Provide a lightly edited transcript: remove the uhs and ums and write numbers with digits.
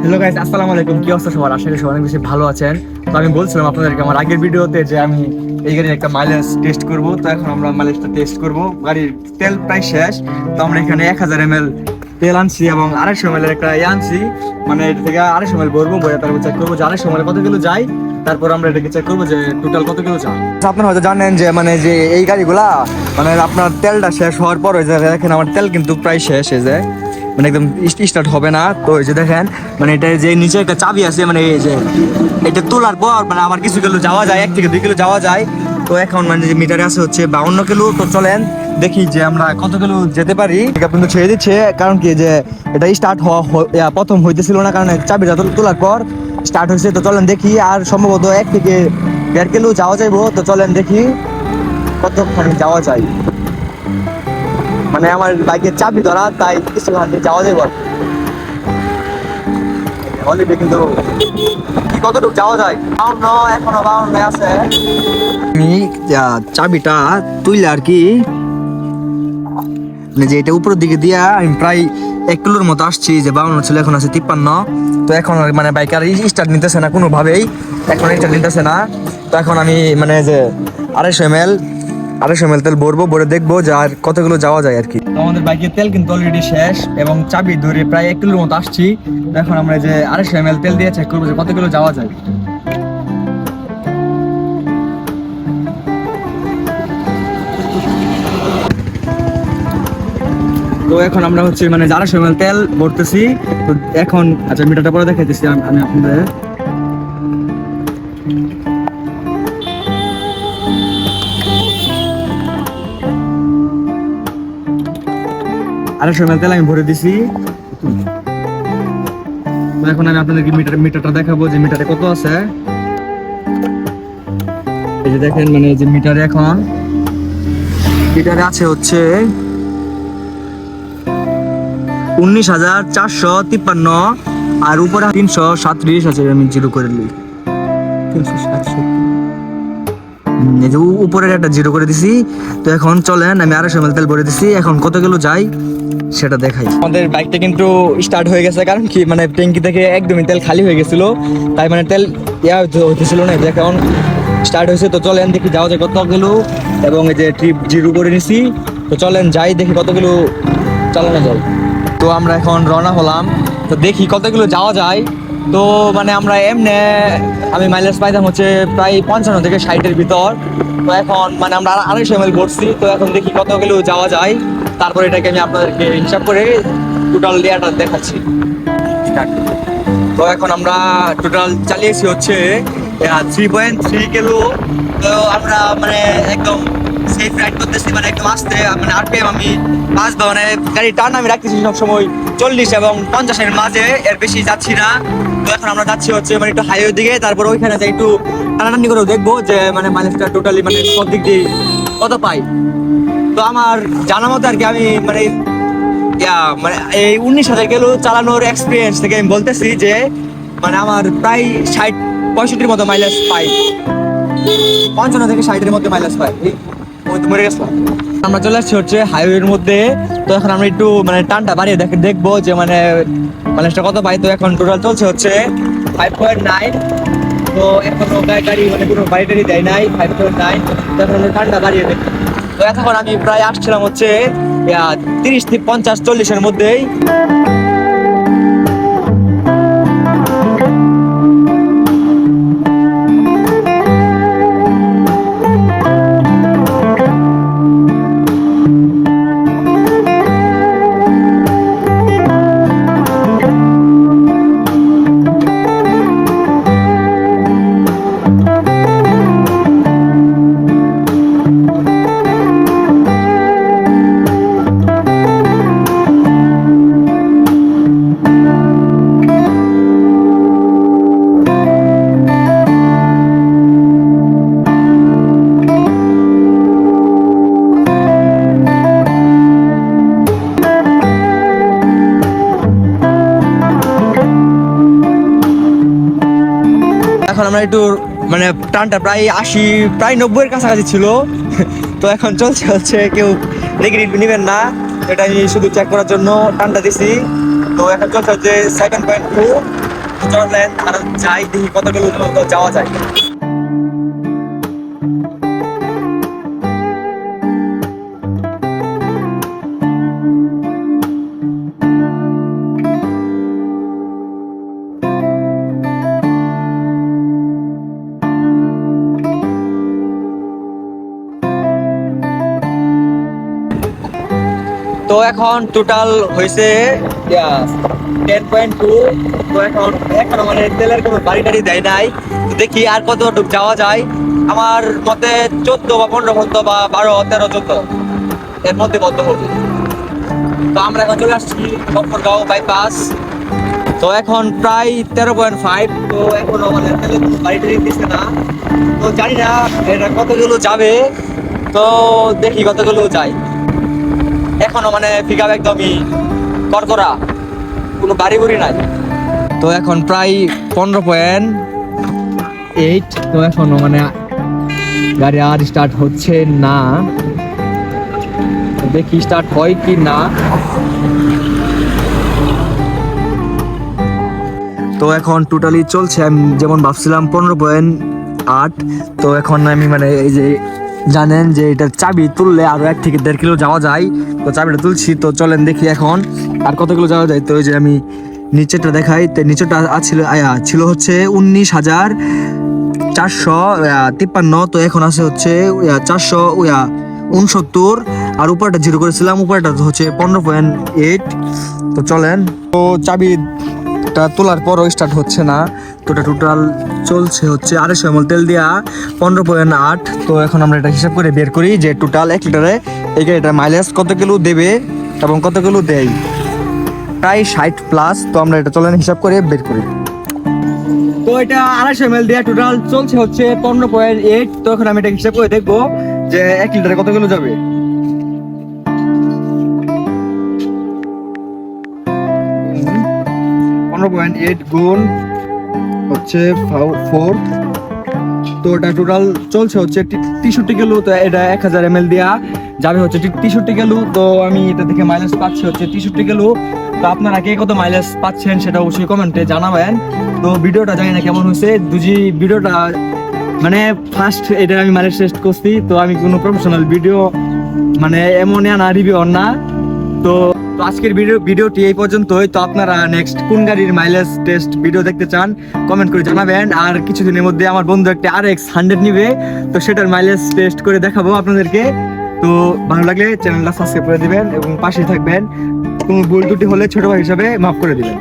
Hello guys, আসসালামু আলাইকুম। কি অবস্থা সবার? আশা করি সবাই অনেক বেশি ভালো আছেন। তো আমি বলছিলাম আপনাদেরকে আমার আগের ভিডিওতে যে আমি এই গাড়ির একটা মাইলেজ টেস্ট করব। তো এখন আমরা মাইলেজটা টেস্ট করব। গাড়ির তেল প্রায় শেষ। তো আমরা এখানে 1000 ml তেল আনছি এবং 250 ml এর একটা আনছি। মানে এটা থেকে 250 ml ভরবো, ভরে তারপর চেক করবো যে 250 ml কত কিলো যায়। তারপর আমরা এটাকে চেক করবো যে টোটাল কত কিলো যায়। আপনারা হয়তো জানেন যে যে এই গাড়িগুলা আপনার তেলটা শেষ হওয়ার পর দেখেন আমার তেল কিন্তু প্রায় শেষ হয়ে যায়, একদম স্টার্ট হবে না। তো এই যে দেখেন এটা যে নিচে একটা চাবি আছে, এই যে এটা তোলার পর আমার কিছু কিলো যাওয়া যায়, 1 থেকে 2 কিলো যাওয়া যায়। তো এখন যে মিটারে আছে হচ্ছে 52 কিলো। তো চলেন দেখি যে আমরা কত কিলো যেতে পারি। কিন্তু ছেড়ে দিচ্ছে, কারণ কি যে এটা স্টার্ট হওয়া প্রথম হইতেছিল না, কারণ চাবিটা তোলার পর স্টার্ট হয়েছে। তো চলেন দেখি, আর সম্ভবত 1 থেকে 1.5 কিলো যাওয়া যাইবো। তো চলেন দেখি কতখানি যাওয়া যায়। আমার বাইকের চাবি ধরা, তাই কিছু যাওয়া যাবে অলরেডি, কিন্তু কতটুকু যাওয়া যায় 52, এখনো 52 আছে। আমি চাবিটা তুইলে আর কি যে এটা উপরের দিকে দিয়া আমি প্রায় 1 কিলোর মতো আসছি। যে 52 ছিল, এখন আছে 53। তো এখন বাইক আর স্টার্ট নিতেছে না কোনোভাবেই, এখন স্টার্ট নিতেছে না। তো এখন আমি যে 250 ml তেল ভরবো, ভরে দেখবো যে আর কতগুলো যাওয়া যায় আর কি। আমাদের বাইকের তেল কিন্তু অলরেডি শেষ এবং চাবি ধরে প্রায় 1 কিলোর মতো আসছি। এখন আমরা যে 250 ml তেল দিয়ে চেক করবো যে কতগুলো যাওয়া যায়। তো এখন আমরা হচ্ছে 250 ml তেল ভরতেছি। তো এখন আচ্ছা, মিটারটা পরে দেখাইতেছি আমি আপনাদের। তেল আমি ভরে দিছি। এখন আমি আপনাদেরকে মিটারটা দেখাবো যে মিটারে কত আছে। এই যে দেখেন যে মিটারে এখন আছে হচ্ছে 19,453, আর উপরে 337 আছে। আমি জিরো করে দিই 367, এই যে উপরের একটা জিরো করে দিছি। তো এখন চলেন আমি 250 ml তেল ভরে দিছি, এখন কত কিলো যাই সেটা দেখাই। আমাদের বাইকটা কিন্তু স্টার্ট হয়ে গেছে, কারণ কি ট্যাঙ্কি থেকে একদমই তেল খালি হয়ে গেছিল, তাই তেল হতেছিল না। এখন স্টার্ট হয়েছে। তো চলেন দেখি যাওয়া যায় কত কিলো, এবং এই যে ট্রিপ জিরো করে নিছি। তো চলেন যাই দেখি কত কিলো চালানো যায়। তো আমরা এখন রওনা হলাম। তো দেখি কত কিলো যাওয়া যায়। তো আমরা আমি মাইলেজ পাইতাম হচ্ছে প্রায় 55 থেকে 60-এর ভিতর। তো এখন আমরা 250 ml ভরছি। তো এখন দেখি কত কিলো যাওয়া যায়, তারপর এটাকে আমি আপনাদেরকে হিসাব করে টোটাল দেয়াটা দেখাচ্ছি। তো এখন আমরা টোটাল চালিয়েছি হচ্ছে 3.3 কিলো। তো আমরা একদম সেফ রাইড করতেছি, একদম আস্তে। আরপিএম আমি 5 বা গাড়ি টার্ন আমি রাখতেছি সবসময় 40 এবং 50-এর মাঝে, এর বেশি যাচ্ছি না। তো এখন আমরা যাচ্ছি হচ্ছে একটু হাইওয়ের দিকে, তারপর ওইখানে যাই একটু টানাটানি করে দেখবো যে মাইলেজটা টোটালি সব দিক দিয়ে কত পাই। তো আমার জানা মতো আর কি, আমি এই 19,000 কিলো চালানোর এক্সপিরিয়েন্স থেকে আমি বলতেছি যে আমার প্রায় 60-65 মতো মাইলেজ পাই, 55 থেকে 60-এর মধ্যে মাইলেজ পাই। মরে গেছিলাম। আমরা চলে আসছি হচ্ছে হাইওয়ের মধ্যে। তো এখন আমরা একটু টানটা বাড়িয়ে দেখবো যে মাইলেজটা কত পাই। তো এখন টোটাল চলছে হচ্ছে 5.9। তো এখনো গাড়ি কোনো বাড়ি দেয় নাই 5.9। তো এখন টানটা বাড়িয়ে দেখি। তো এখন আমি প্রায় আসছিলাম হচ্ছে 30-50-40-এর মধ্যেই। এখন আমরা একটু টানটা প্রায় 80, প্রায় 90-এর কাছাকাছি ছিল। তো এখন চলছে হচ্ছে, কেউ নেগেটিভ নেবেন না, এটা আমি শুধু চেক করার জন্য টানটা দিছি। তো এখন চলছে হচ্ছে 7.2। তো চলেন আর যাই দেখি কতগুলো যাওয়া যায়। তো এখন টোটাল হয়েছে 10.2। তো এখন মানে তেলের কোনো বাড়ি টাড়ি দেয় নাই, তো দেখি আর কতটুক যাওয়া যায়। আমার মতে 14 বা 15 বন্ধ বা 12, 13, 14 এর মধ্যে বন্ধ হবে। তো আমরা এখন চলে আসছি গফরগাঁও বাইপাস। তো এখন প্রায় 13.5। তো এখনো মানে তেলের কোনো বাড়ি টাড়ি দিচ্ছে না, তো জানি না এটা কতগুলো যাবে। তো দেখি কতগুলো যায়। এখনো মানে পিক আপ একদমই করকরা, কোনো গাড়ি গুড়ি নাই। তো এখন প্রায় 15.8। তো এখনো মানে গাড়ি আর স্টার্ট হচ্ছে না, দেখি স্টার্ট হয় কি না। তো এখন টোটালি চলছে, আমি যেমন ভাবছিলাম 15.8। তো এখন আমি মানে এই যে জানেন যে এটার চাবি তুললে আরো 1 থেকে 1.5 কিলো যাওয়া যায়। তো চাবিটা তুলছি, তো চলেন দেখি এখন আর কতগুলো যাওয়া যায়। তো ওই যে আমি নিচেটা দেখাই, তো নিচেটা ছিল হচ্ছে 19,453। তো এখন আছে হচ্ছে 469, আর উপরটা জিরো করেছিলাম, উপরটা হচ্ছে 15.8। তো চলেন, তো চাবিটা তোলার পরও স্টার্ট হচ্ছে না। তো এটা টোটাল চলছে হচ্ছে 250 ml তেল দিয়া 15.8। তো এখন আমরা এটা হিসাব করে বের করি যে টোটাল 1 লিটারে এই গাড়িটার মাইলেজ কত কিলো দেবে এবং কত কিলো দেয়, প্রায় 60+। তো আমরা এটা চলেন হিসাব করে বের করি। তো এটা 250 ml দিয়ে টোটাল চলছে হচ্ছে 15.8। তো এখন আমি এটা হিসাব করে দেখবো যে 1 লিটারে কত কিলো যাবে। 15.8 গুণ হচ্ছে 4। তো এটা টোটাল চলছে হচ্ছে 63 কিলো। তো এটা 1000 ml দেওয়া যাবে হচ্ছে 63 কিলো। তো আমি এটা থেকে মাইলেজ পাচ্ছি হচ্ছে 63 কিলো। তো আপনারা কে কত মাইলেজ পাচ্ছেন সেটা অবশ্যই কমেন্টে জানাবেন। তো ভিডিওটা জানি না কেমন হয়েছে, দুজি ভিডিওটা মানে ফার্স্ট এটা আমি মাইলেজ টেস্ট করছি। তো আমি কোনো প্রফেশনাল ভিডিও মানে এমন না রিভিউ না। তো আজকের ভিডিওটি এই পর্যন্তই। তো আপনারা নেক্সট কোন গাড়ির মাইলেজ টেস্ট ভিডিও দেখতে চান কমেন্ট করে জানাবেন। আর কিছুদিনের মধ্যে আমার বন্ধু একটা RX 100 নিবে, তো সেটার মাইলেজ টেস্ট করে দেখাবো আপনাদেরকে। তো ভালো লাগলে চ্যানেলটা সাবস্ক্রাইব করে দিবেন এবং পাশে থাকবেন। কোনো ভুল ত্রুটি হলে ছোট ভাই হিসাবে মাফ করে দিবেন।